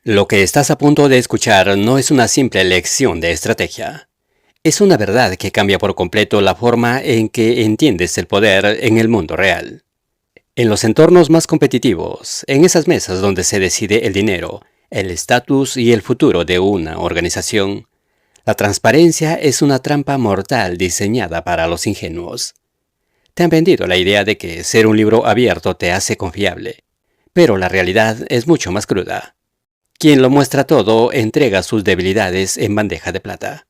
Lo que estás a punto de escuchar no es una simple lección de estrategia. Es una verdad que cambia por completo la forma en que entiendes el poder en el mundo real. En los entornos más competitivos, en esas mesas donde se decide el dinero, el estatus y el futuro de una organización, la transparencia es una trampa mortal diseñada para los ingenuos. Te han vendido la idea de que ser un libro abierto te hace confiable, pero la realidad es mucho más cruda. Quien lo muestra todo entrega sus debilidades en bandeja de plata.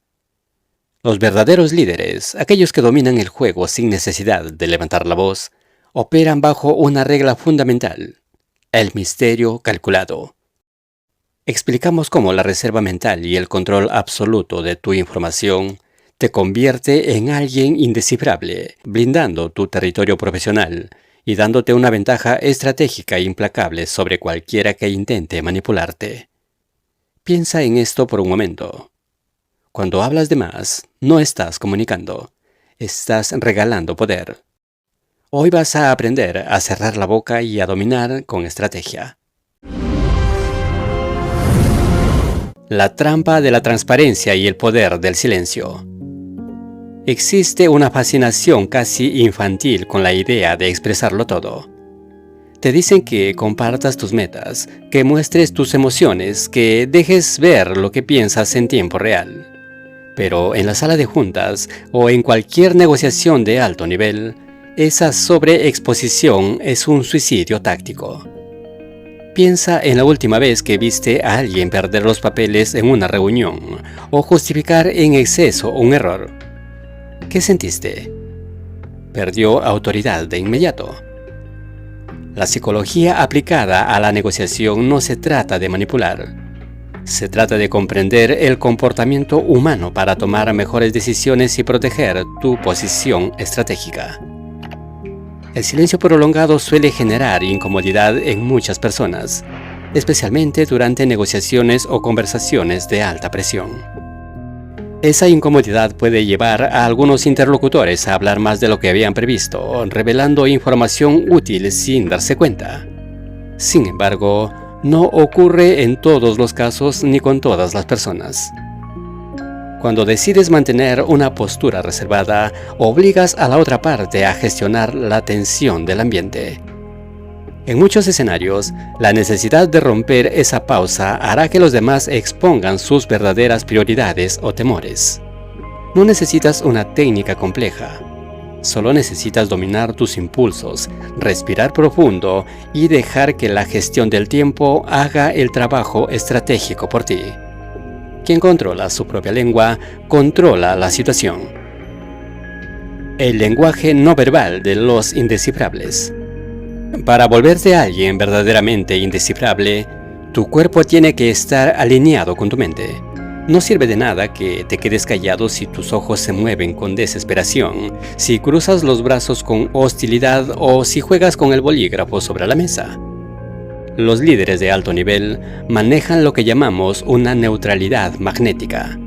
Los verdaderos líderes, aquellos que dominan el juego sin necesidad de levantar la voz, operan bajo una regla fundamental: el misterio calculado. Explicamos cómo la reserva mental y el control absoluto de tu información te convierte en alguien indescifrable, blindando tu territorio profesional y dándote una ventaja estratégica e implacable sobre cualquiera que intente manipularte. Piensa en esto por un momento. Cuando hablas de más, no estás comunicando, estás regalando poder. Hoy vas a aprender a cerrar la boca y a dominar con estrategia. La trampa de la transparencia y el poder del silencio. Existe una fascinación casi infantil con la idea de expresarlo todo. Te dicen que compartas tus metas, que muestres tus emociones, que dejes ver lo que piensas en tiempo real. Pero en la sala de juntas o en cualquier negociación de alto nivel, esa sobreexposición es un suicidio táctico. Piensa en la última vez que viste a alguien perder los papeles en una reunión o justificar en exceso un error. ¿Qué sentiste? Perdió autoridad de inmediato. La psicología aplicada a la negociación no se trata de manipular. Se trata de comprender el comportamiento humano para tomar mejores decisiones y proteger tu posición estratégica. El silencio prolongado suele generar incomodidad en muchas personas, especialmente durante negociaciones o conversaciones de alta presión. Esa incomodidad puede llevar a algunos interlocutores a hablar más de lo que habían previsto, revelando información útil sin darse cuenta. Sin embargo, no ocurre en todos los casos ni con todas las personas. Cuando decides mantener una postura reservada, obligas a la otra parte a gestionar la tensión del ambiente. En muchos escenarios, la necesidad de romper esa pausa hará que los demás expongan sus verdaderas prioridades o temores. No necesitas una técnica compleja. Solo necesitas dominar tus impulsos, respirar profundo y dejar que la gestión del tiempo haga el trabajo estratégico por ti. Quien controla su propia lengua, controla la situación. El lenguaje no verbal de los indescifrables. Para volverte a alguien verdaderamente indescifrable, tu cuerpo tiene que estar alineado con tu mente. No sirve de nada que te quedes callado si tus ojos se mueven con desesperación, si cruzas los brazos con hostilidad o si juegas con el bolígrafo sobre la mesa. Los líderes de alto nivel manejan lo que llamamos una neutralidad magnética.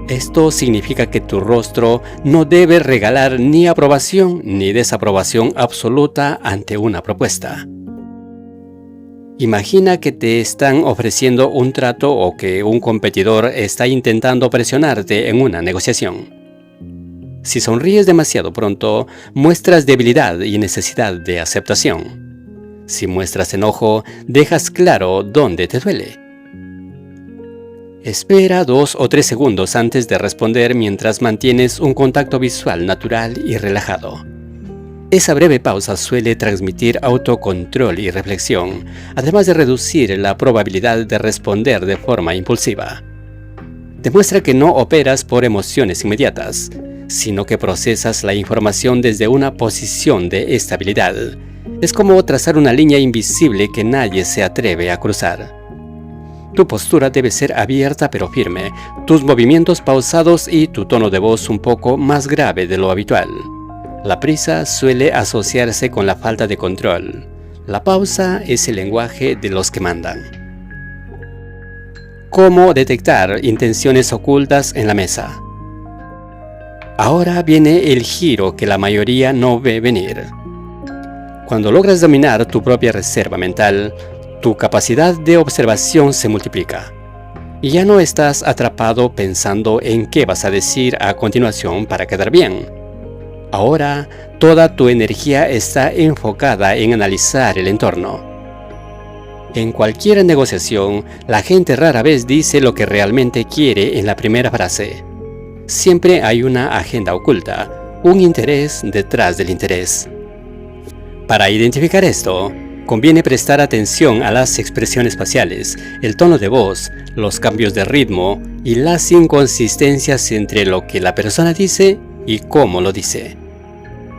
Esto significa que tu rostro no debe regalar ni aprobación ni desaprobación absoluta ante una propuesta. Imagina que te están ofreciendo un trato o que un competidor está intentando presionarte en una negociación. Si sonríes demasiado pronto, muestras debilidad y necesidad de aceptación. Si muestras enojo, dejas claro dónde te duele. Espera 2 o 3 segundos antes de responder mientras mantienes un contacto visual natural y relajado. Esa breve pausa suele transmitir autocontrol y reflexión, además de reducir la probabilidad de responder de forma impulsiva. Demuestra que no operas por emociones inmediatas, sino que procesas la información desde una posición de estabilidad. Es como trazar una línea invisible que nadie se atreve a cruzar. Tu postura debe ser abierta pero firme, tus movimientos pausados y tu tono de voz un poco más grave de lo habitual. La prisa suele asociarse con la falta de control. La pausa es el lenguaje de los que mandan. ¿Cómo detectar intenciones ocultas en la mesa? Ahora viene el giro que la mayoría no ve venir. Cuando logras dominar tu propia reserva mental, tu capacidad de observación se multiplica. Y ya no estás atrapado pensando en qué vas a decir a continuación para quedar bien. Ahora, toda tu energía está enfocada en analizar el entorno. En cualquier negociación, la gente rara vez dice lo que realmente quiere en la primera frase. Siempre hay una agenda oculta, un interés detrás del interés. Para identificar esto, conviene prestar atención a las expresiones faciales, el tono de voz, los cambios de ritmo y las inconsistencias entre lo que la persona dice y cómo lo dice.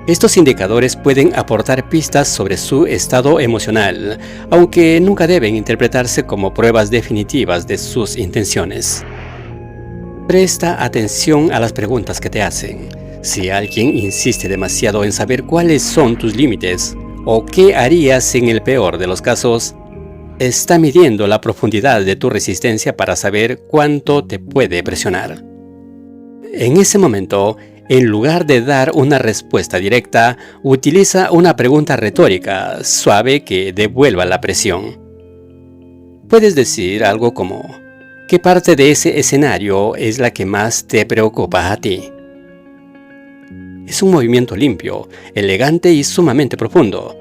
Estos indicadores pueden aportar pistas sobre su estado emocional, aunque nunca deben interpretarse como pruebas definitivas de sus intenciones. Presta atención a las preguntas que te hacen. Si alguien insiste demasiado en saber cuáles son tus límites, o qué harías en el peor de los casos, está midiendo la profundidad de tu resistencia para saber cuánto te puede presionar. En ese momento, en lugar de dar una respuesta directa, utiliza una pregunta retórica, suave que devuelva la presión. Puedes decir algo como, ¿qué parte de ese escenario es la que más te preocupa a ti? Es un movimiento limpio, elegante y sumamente profundo.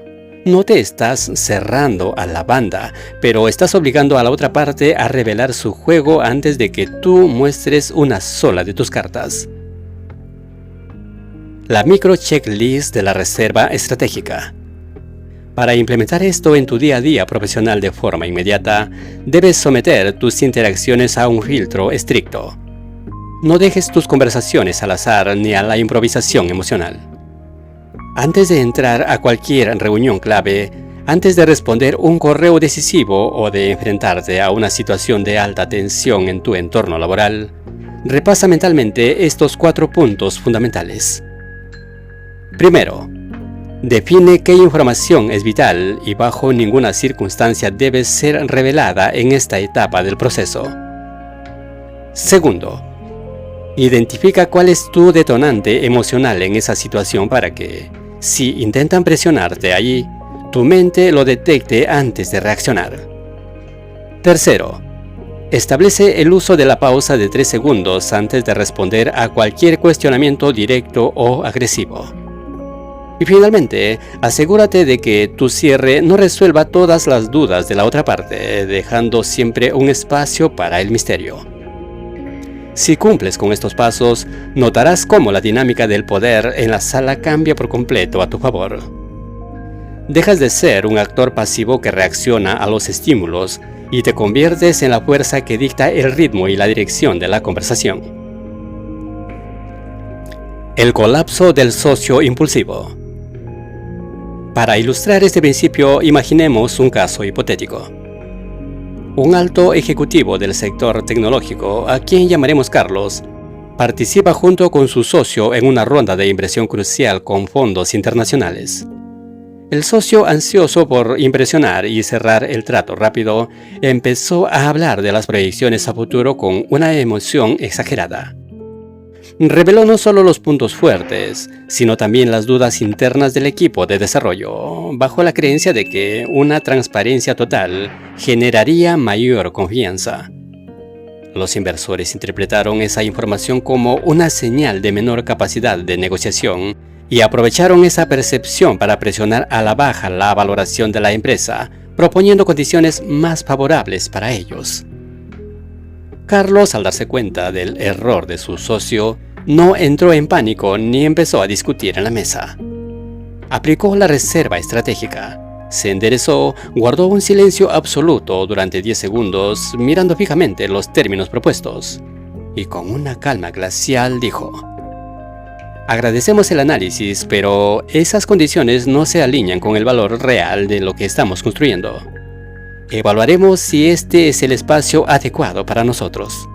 No te estás cerrando a la banda, pero estás obligando a la otra parte a revelar su juego antes de que tú muestres una sola de tus cartas. La micro checklist de la reserva estratégica. Para implementar esto en tu día a día profesional de forma inmediata, debes someter tus interacciones a un filtro estricto. No dejes tus conversaciones al azar ni a la improvisación emocional. Antes de entrar a cualquier reunión clave, antes de responder un correo decisivo o de enfrentarte a una situación de alta tensión en tu entorno laboral, repasa mentalmente estos 4 puntos fundamentales. Primero, define qué información es vital y bajo ninguna circunstancia debe ser revelada en esta etapa del proceso. Segundo, identifica cuál es tu detonante emocional en esa situación para que, si intentan presionarte allí, tu mente lo detecte antes de reaccionar. Tercero, establece el uso de la pausa de 3 segundos antes de responder a cualquier cuestionamiento directo o agresivo. Y finalmente, asegúrate de que tu cierre no resuelva todas las dudas de la otra parte, dejando siempre un espacio para el misterio. Si cumples con estos pasos, notarás cómo la dinámica del poder en la sala cambia por completo a tu favor. Dejas de ser un actor pasivo que reacciona a los estímulos y te conviertes en la fuerza que dicta el ritmo y la dirección de la conversación. El colapso del socio impulsivo. Para ilustrar este principio, imaginemos un caso hipotético. Un alto ejecutivo del sector tecnológico, a quien llamaremos Carlos, participa junto con su socio en una ronda de inversión crucial con fondos internacionales. El socio, ansioso por impresionar y cerrar el trato rápido, empezó a hablar de las proyecciones a futuro con una emoción exagerada. Reveló no solo los puntos fuertes, sino también las dudas internas del equipo de desarrollo, bajo la creencia de que una transparencia total generaría mayor confianza. Los inversores interpretaron esa información como una señal de menor capacidad de negociación y aprovecharon esa percepción para presionar a la baja la valoración de la empresa, proponiendo condiciones más favorables para ellos. Carlos, al darse cuenta del error de su socio, no entró en pánico ni empezó a discutir en la mesa. Aplicó la reserva estratégica. Se enderezó, guardó un silencio absoluto durante 10 segundos, mirando fijamente los términos propuestos, y con una calma glacial dijo: agradecemos el análisis, pero esas condiciones no se alinean con el valor real de lo que estamos construyendo. Evaluaremos si este es el espacio adecuado para nosotros.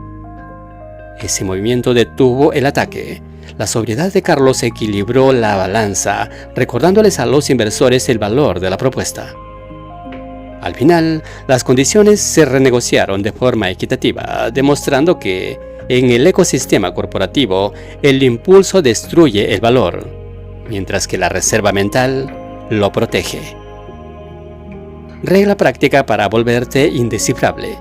Ese movimiento detuvo el ataque. La sobriedad de Carlos equilibró la balanza, recordándoles a los inversores el valor de la propuesta. Al final, las condiciones se renegociaron de forma equitativa, demostrando que, en el ecosistema corporativo, el impulso destruye el valor, mientras que la reserva mental lo protege. Regla práctica para volverte indescifrable.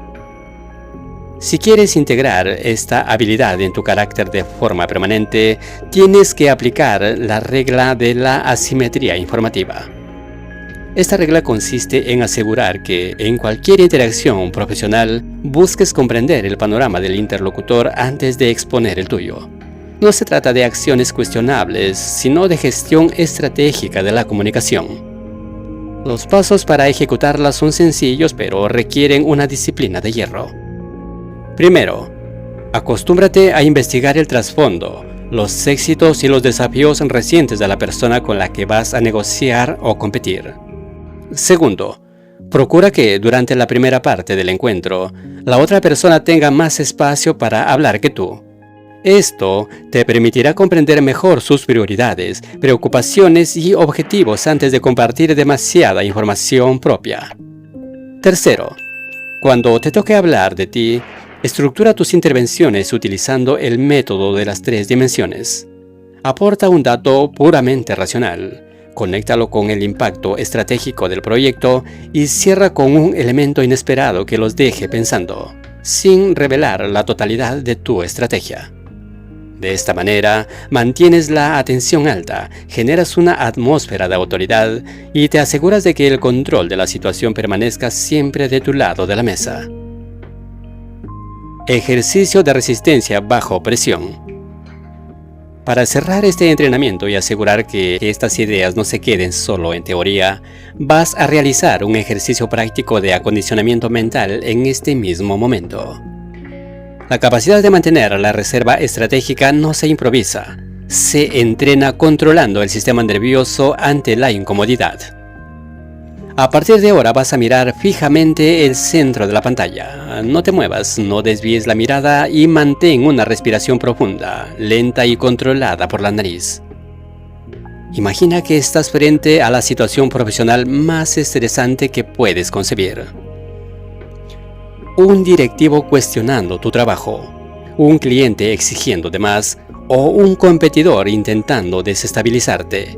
Si quieres integrar esta habilidad en tu carácter de forma permanente, tienes que aplicar la regla de la asimetría informativa. Esta regla consiste en asegurar que en cualquier interacción profesional busques comprender el panorama del interlocutor antes de exponer el tuyo. No se trata de acciones cuestionables, sino de gestión estratégica de la comunicación. Los pasos para ejecutarla son sencillos, pero requieren una disciplina de hierro. Primero, acostúmbrate a investigar el trasfondo, los éxitos y los desafíos recientes de la persona con la que vas a negociar o competir. Segundo, procura que durante la primera parte del encuentro, la otra persona tenga más espacio para hablar que tú. Esto te permitirá comprender mejor sus prioridades, preocupaciones y objetivos antes de compartir demasiada información propia. Tercero, cuando te toque hablar de ti, estructura tus intervenciones utilizando el método de las 3 dimensiones. Aporta un dato puramente racional, conéctalo con el impacto estratégico del proyecto y cierra con un elemento inesperado que los deje pensando, sin revelar la totalidad de tu estrategia. De esta manera, mantienes la atención alta, generas una atmósfera de autoridad y te aseguras de que el control de la situación permanezca siempre de tu lado de la mesa. Ejercicio de resistencia bajo presión. Para cerrar este entrenamiento y asegurar que estas ideas no se queden solo en teoría, vas a realizar un ejercicio práctico de acondicionamiento mental en este mismo momento. La capacidad de mantener la reserva estratégica no se improvisa, se entrena controlando el sistema nervioso ante la incomodidad. A partir de ahora vas a mirar fijamente el centro de la pantalla. No te muevas, no desvíes la mirada y mantén una respiración profunda, lenta y controlada por la nariz. Imagina que estás frente a la situación profesional más estresante que puedes concebir. Un directivo cuestionando tu trabajo, un cliente exigiendo de más o un competidor intentando desestabilizarte.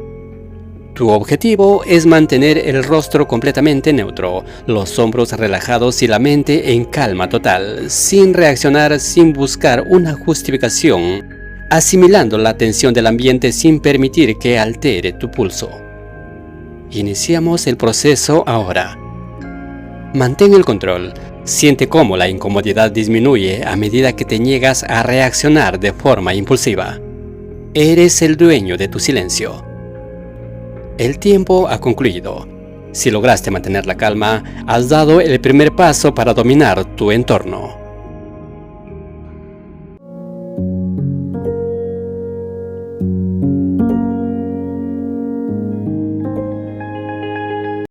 Tu objetivo es mantener el rostro completamente neutro, los hombros relajados y la mente en calma total, sin reaccionar, sin buscar una justificación, asimilando la tensión del ambiente sin permitir que altere tu pulso. Iniciamos el proceso ahora. Mantén el control. Siente cómo la incomodidad disminuye a medida que te niegas a reaccionar de forma impulsiva. Eres el dueño de tu silencio. El tiempo ha concluido. Si lograste mantener la calma, has dado el primer paso para dominar tu entorno.